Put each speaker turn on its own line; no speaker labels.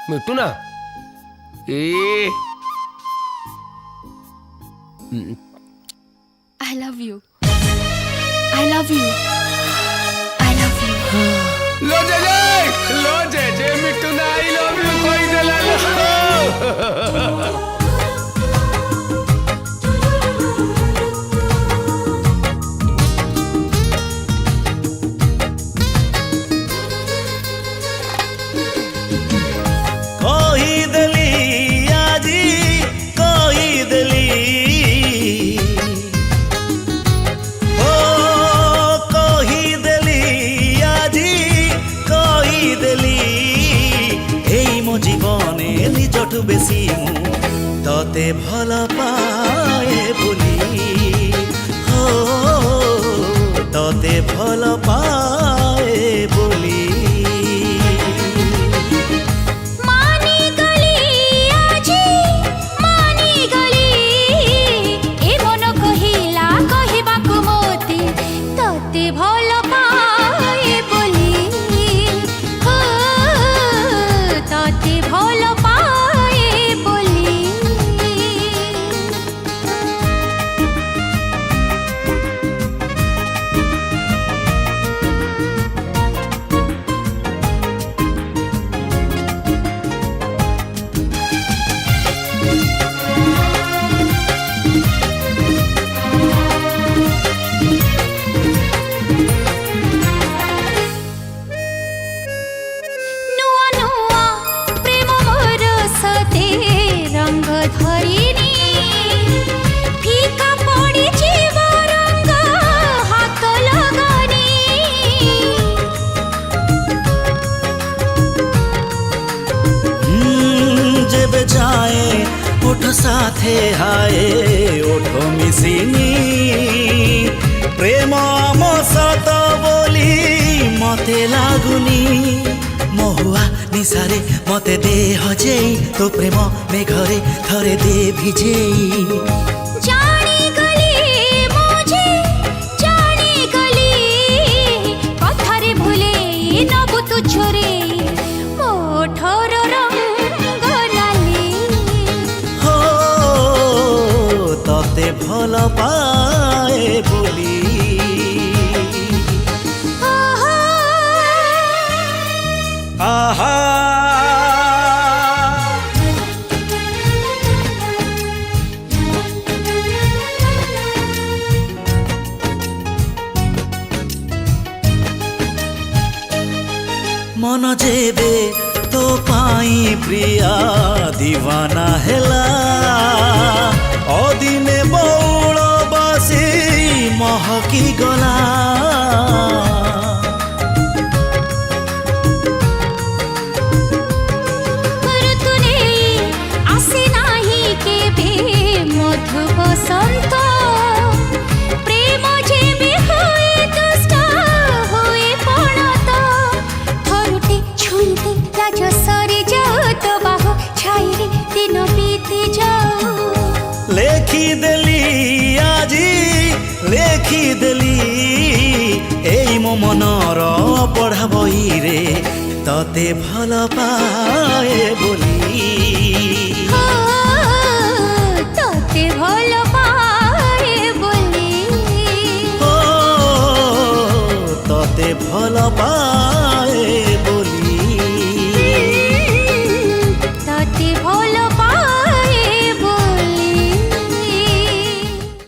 मिटू ना ए
I love you. I love you. I love you.
लो जे मिटू ना I love you कोई देला लो
বেশি ততে ভাল পায়ে বলি হো ততে ভাল পায়ে বলি ओठ साथे हाए ओठ मिसिनी प्रेम आम सत बोली मते लागुनी महुआ निसारे मते दे हजेई तो प्रेम मेघरे थरे दे भिजेई ভাল পায়ে বলি আহা मन जेबे तो पाई प्रिया दीवाना हेला अदिने बौल बासी महकी गला
आसे नाही केबे मधु बसंत प्रेम जेबे हुए दुष्ट हुए पणत थरुटे छुईते लाज सरी जाओ तो बाहु छाईरे दिन बीती जाओ
লেখিদেলি আজি লেখিদেলি এই মো মনর পঢ়া বইরে ততে ভাল পায়ে